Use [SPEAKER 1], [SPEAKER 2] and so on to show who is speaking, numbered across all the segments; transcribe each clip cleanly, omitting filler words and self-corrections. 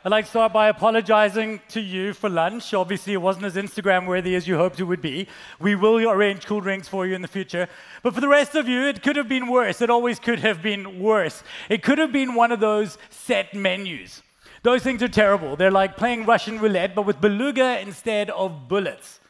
[SPEAKER 1] I'd like to start by apologizing to you for lunch. Obviously, it wasn't as Instagram-worthy as you hoped it would be. We will arrange cool drinks for you in the future. But for the rest of you, it could have been worse. It always could have been worse. It could have been one of those set menus. Those things are terrible. They're like playing Russian roulette, but with beluga instead of bullets.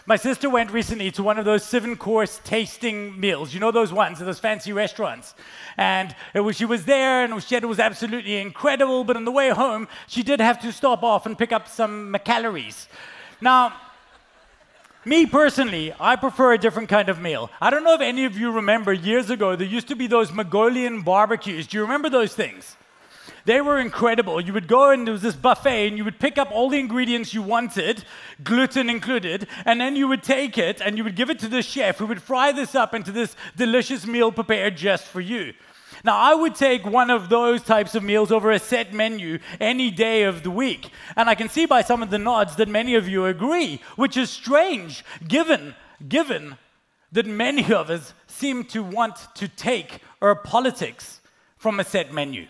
[SPEAKER 1] My sister went recently to one of those 7-course tasting meals. You know those ones at those fancy restaurants. And she was there, and she said it was absolutely incredible, but on the way home, she did have to stop off and pick up some calories. Now, me personally, I prefer a different kind of meal. I don't know if any of you remember years ago, there used to be those Mongolian barbecues. Do you remember those things? They were incredible. You would go and there was this buffet and you would pick up all the ingredients you wanted, gluten included, and then you would take it and you would give it to the chef who would fry this up into this delicious meal prepared just for you. Now, I would take one of those types of meals over a set menu any day of the week. And I can see by some of the nods that many of you agree, which is strange, given that many of us seem to want to take our politics from a set menu.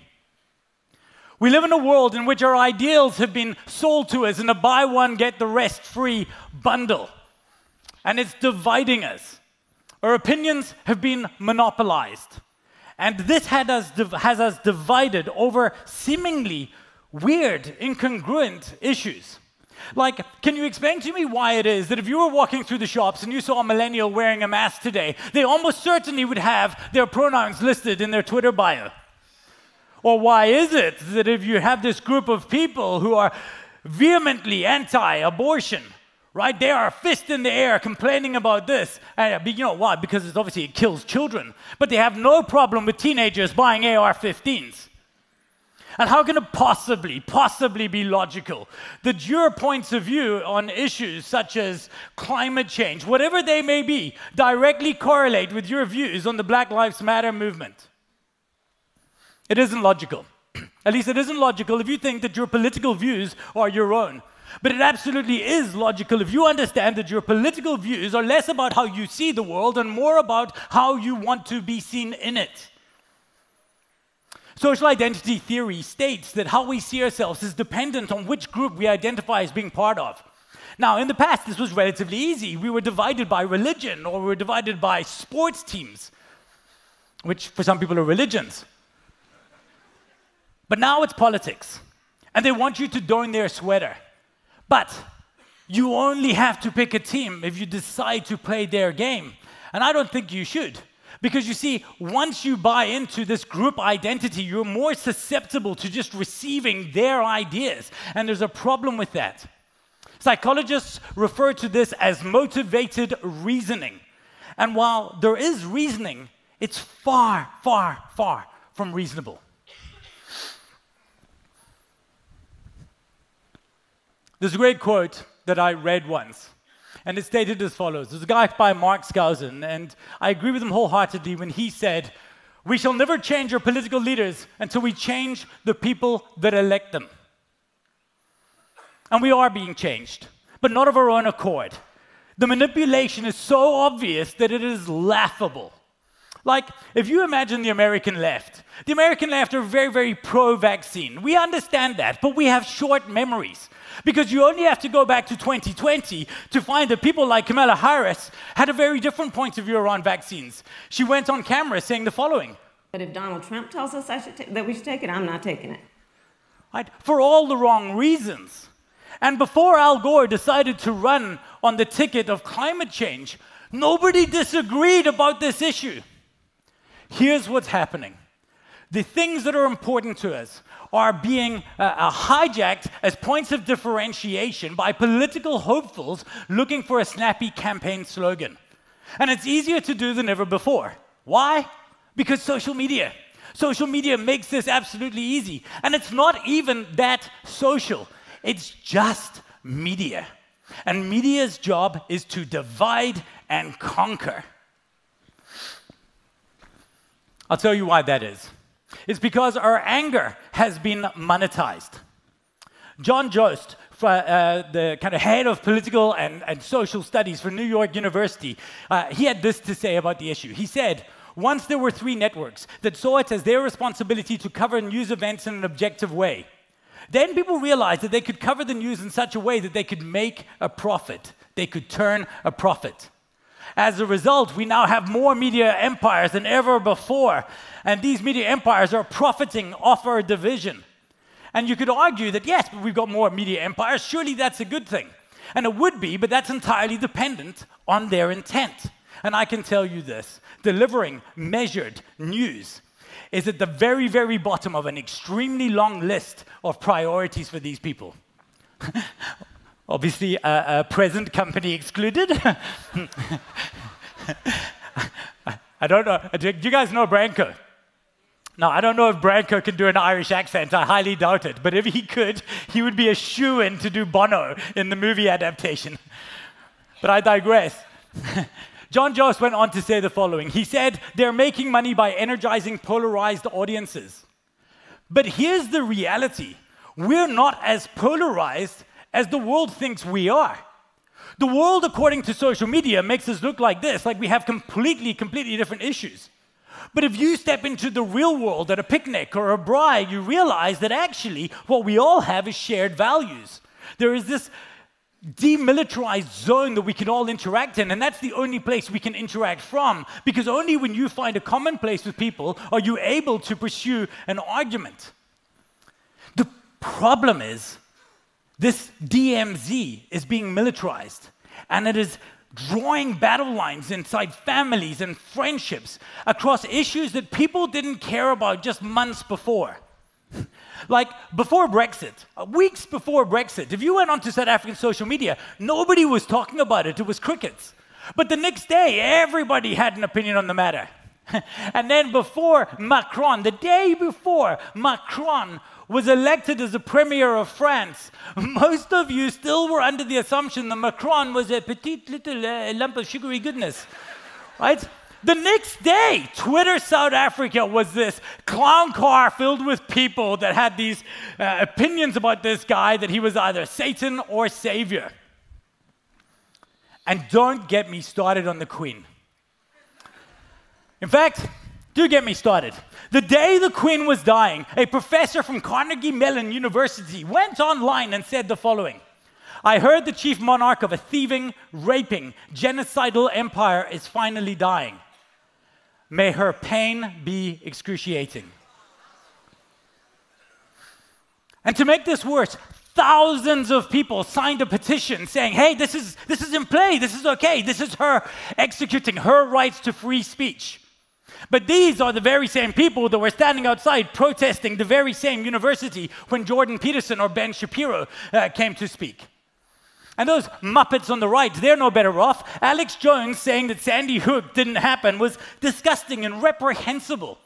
[SPEAKER 1] We live in a world in which our ideals have been sold to us in a buy one, get the rest free bundle. And it's dividing us. Our opinions have been monopolized. And this has us divided over seemingly weird, incongruent issues. Like, can you explain to me why it is that if you were walking through the shops and you saw a millennial wearing a mask today, they almost certainly would have their pronouns listed in their Twitter bio? Or why is it that if you have this group of people who are vehemently anti-abortion, right? They are fist in the air complaining about this. And you know why? Because it's obviously it kills children. But they have no problem with teenagers buying AR-15s. And how can it possibly be logical that your points of view on issues such as climate change, whatever they may be, directly correlate with your views on the Black Lives Matter movement? It isn't logical. At least it isn't logical if you think that your political views are your own. But it absolutely is logical if you understand that your political views are less about how you see the world and more about how you want to be seen in it. Social identity theory states that how we see ourselves is dependent on which group we identify as being part of. Now, in the past, this was relatively easy. We were divided by religion, or we were divided by sports teams, which for some people are religions. But now it's politics, and they want you to don their sweater. But you only have to pick a team if you decide to play their game. And I don't think you should. Because you see, once you buy into this group identity, you're more susceptible to just receiving their ideas. And there's a problem with that. Psychologists refer to this as motivated reasoning. And while there is reasoning, it's far, far, far from reasonable. There's a great quote that I read once, and it stated as follows. There's a guy by Mark Skousen, and I agree with him wholeheartedly when he said, "We shall never change our political leaders until we change the people that elect them." And we are being changed, but not of our own accord. The manipulation is so obvious that it is laughable. Like, if you imagine the American left are very, very pro-vaccine. We understand that, but we have short memories. Because you only have to go back to 2020 to find that people like Kamala Harris had a very different point of view around vaccines. She went on camera saying the following.
[SPEAKER 2] But if Donald Trump tells us that we should take it, I'm not taking it.
[SPEAKER 1] Right? For all the wrong reasons. And before Al Gore decided to run on the ticket of climate change, nobody disagreed about this issue. Here's what's happening. The things that are important to us are being hijacked as points of differentiation by political hopefuls looking for a snappy campaign slogan. And it's easier to do than ever before. Why? Because social media. Social media makes this absolutely easy. And it's not even that social. It's just media. And media's job is to divide and conquer. I'll tell you why that is. It's because our anger has been monetized. John Jost, the kind of head of political and social studies for New York University, he had this to say about the issue. He said, once there were 3 networks that saw it as their responsibility to cover news events in an objective way. Then people realized that they could cover the news in such a way that they could make a profit. They could turn a profit. As a result, we now have more media empires than ever before, and these media empires are profiting off our division. And you could argue that, yes, but we've got more media empires, surely that's a good thing. And it would be, but that's entirely dependent on their intent. And I can tell you this, delivering measured news is at the very, very bottom of an extremely long list of priorities for these people. Obviously, a present company excluded. I don't know, do you guys know Branko? Now, I don't know if Branko can do an Irish accent, I highly doubt it, but if he could, he would be a shoo-in to do Bono in the movie adaptation. But I digress. John Jost went on to say the following. He said, they're making money by energizing polarized audiences. But here's the reality. We're not as polarized as the world thinks we are. The world, according to social media, makes us look like this, like we have completely different issues. But if you step into the real world at a picnic or a braai, you realize that actually what we all have is shared values. There is this demilitarized zone that we can all interact in, and that's the only place we can interact from, because only when you find a common place with people are you able to pursue an argument. The problem is, this DMZ is being militarized, and it is drawing battle lines inside families and friendships across issues that people didn't care about just months before. Like before Brexit, weeks before Brexit, if you went onto South African social media, nobody was talking about it, it was crickets. But the next day, everybody had an opinion on the matter. And then before Macron, the day before Macron was elected as the Premier of France, most of you still were under the assumption that Macron was a petite little lump of sugary goodness, right? The next day, Twitter South Africa was this clown car filled with people that had these opinions about this guy that he was either Satan or Savior. And don't get me started on the Queen. In fact, do get me started. The day the Queen was dying, a professor from Carnegie Mellon University went online and said the following. I heard the chief monarch of a thieving, raping, genocidal empire is finally dying. May her pain be excruciating. And to make this worse, thousands of people signed a petition saying, hey, this is in play, this is okay, this is her executing her rights to free speech. But these are the very same people that were standing outside protesting the very same university when Jordan Peterson or Ben Shapiro came to speak. And those Muppets on the right, they're no better off. Alex Jones saying that Sandy Hook didn't happen was disgusting and reprehensible.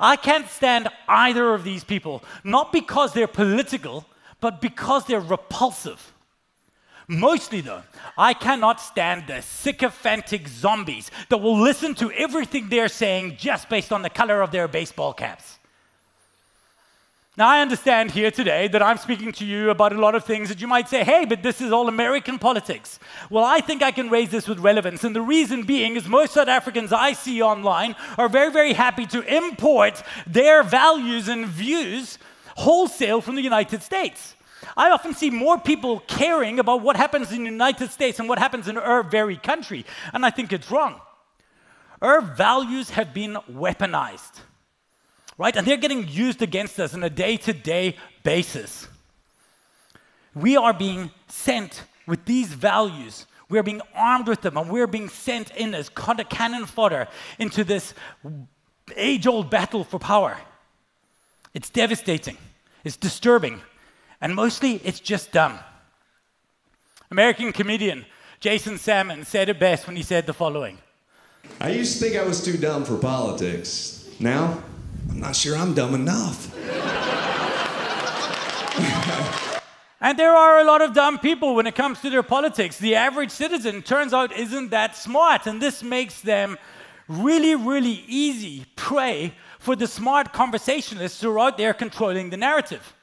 [SPEAKER 1] I can't stand either of these people, not because they're political, but because they're repulsive. Mostly, though, I cannot stand the sycophantic zombies that will listen to everything they're saying just based on the color of their baseball caps. Now, I understand here today that I'm speaking to you about a lot of things that you might say, hey, but this is all American politics. Well, I think I can raise this with relevance, and the reason being is most South Africans I see online are very, very happy to import their values and views wholesale from the United States. I often see more people caring about what happens in the United States and what happens in our very country, and I think it's wrong. Our values have been weaponized. Right? And they're getting used against us on a day-to-day basis. We are being sent with these values. We're being armed with them, and we're being sent in as cannon fodder into this age-old battle for power. It's devastating. It's disturbing. And mostly, it's just dumb. American comedian Jason Salmon said it best when he said the following.
[SPEAKER 3] I used to think I was too dumb for politics. Now, I'm not sure I'm dumb enough.
[SPEAKER 1] And there are a lot of dumb people when it comes to their politics. The average citizen, turns out, isn't that smart, and this makes them really, really easy prey for the smart conversationalists who are out there controlling the narrative.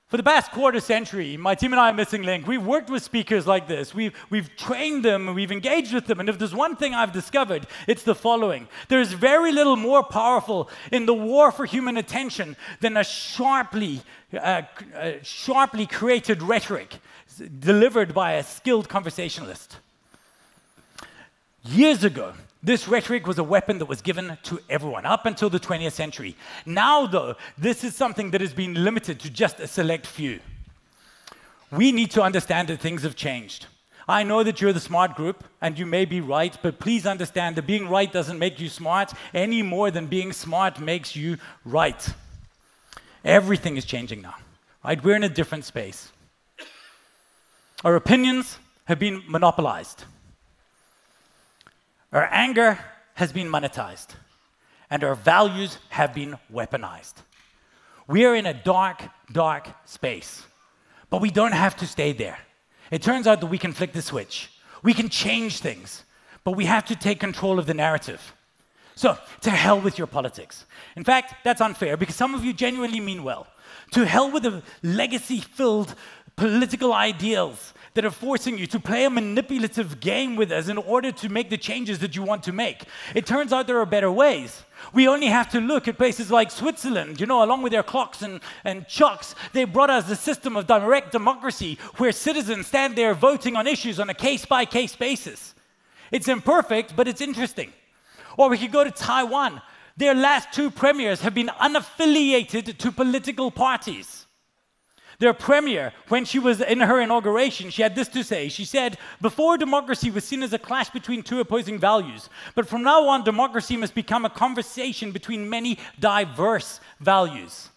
[SPEAKER 1] For the past quarter century, my team and I at Missing Link, we've worked with speakers like this. We've trained them, we've engaged with them, and if there's one thing I've discovered, it's the following. There's very little more powerful in the war for human attention than a sharply created rhetoric delivered by a skilled conversationalist. Years ago, this rhetoric was a weapon that was given to everyone, up until the 20th century. Now, though, this is something that has been limited to just a select few. We need to understand that things have changed. I know that you're the smart group, and you may be right, but please understand that being right doesn't make you smart any more than being smart makes you right. Everything is changing now, right? We're in a different space. Our opinions have been monopolized. Our anger has been monetized, and our values have been weaponized. We are in a dark, dark space, but we don't have to stay there. It turns out that we can flick the switch. We can change things, but we have to take control of the narrative. So, to hell with your politics. In fact, that's unfair, because some of you genuinely mean well. To hell with the legacy-filled political ideals that are forcing you to play a manipulative game with us in order to make the changes that you want to make. It turns out there are better ways. We only have to look at places like Switzerland, along with their clocks and chucks. They brought us a system of direct democracy where citizens stand there voting on issues on a case-by-case basis. It's imperfect, but it's interesting. Or we could go to Taiwan. Their last two premiers have been unaffiliated to political parties. Their premier, when she was in her inauguration, she had this to say. She said, before democracy was seen as a clash between two opposing values, but from now on, democracy must become a conversation between many diverse values.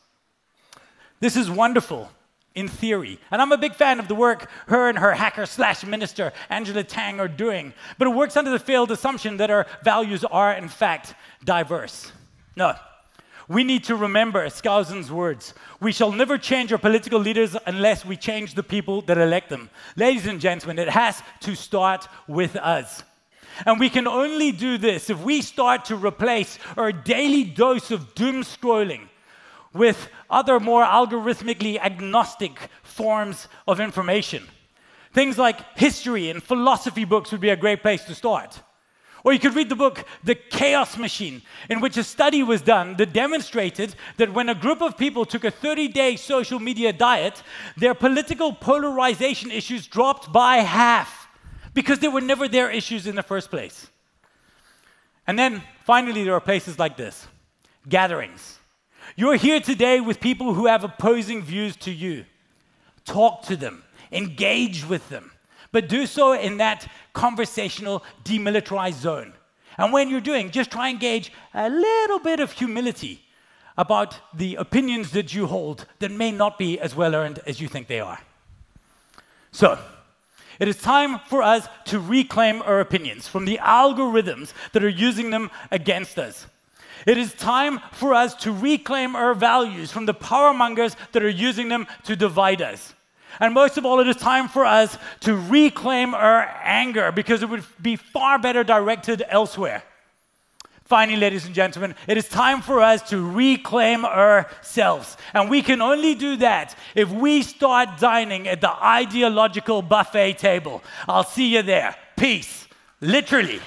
[SPEAKER 1] This is wonderful in theory, and I'm a big fan of the work her and her hacker/minister, Angela Tang, are doing, but it works under the failed assumption that our values are, in fact, diverse. No. We need to remember Skousen's words. We shall never change our political leaders unless we change the people that elect them. Ladies and gentlemen, it has to start with us. And we can only do this if we start to replace our daily dose of doom scrolling with other more algorithmically agnostic forms of information. Things like history and philosophy books would be a great place to start. Or you could read the book, The Chaos Machine, in which a study was done that demonstrated that when a group of people took a 30-day social media diet, their political polarization issues dropped by half because they were never their issues in the first place. And then, finally, there are places like this, gatherings. You're here today with people who have opposing views to you. Talk to them, engage with them. But do so in that conversational, demilitarized zone. And when you're doing, just try and gauge a little bit of humility about the opinions that you hold that may not be as well-earned as you think they are. So, it is time for us to reclaim our opinions from the algorithms that are using them against us. It is time for us to reclaim our values from the power mongers that are using them to divide us. And most of all, it is time for us to reclaim our anger because it would be far better directed elsewhere. Finally, ladies and gentlemen, it is time for us to reclaim ourselves. And we can only do that if we start dining at the ideological buffet table. I'll see you there. Peace. Literally.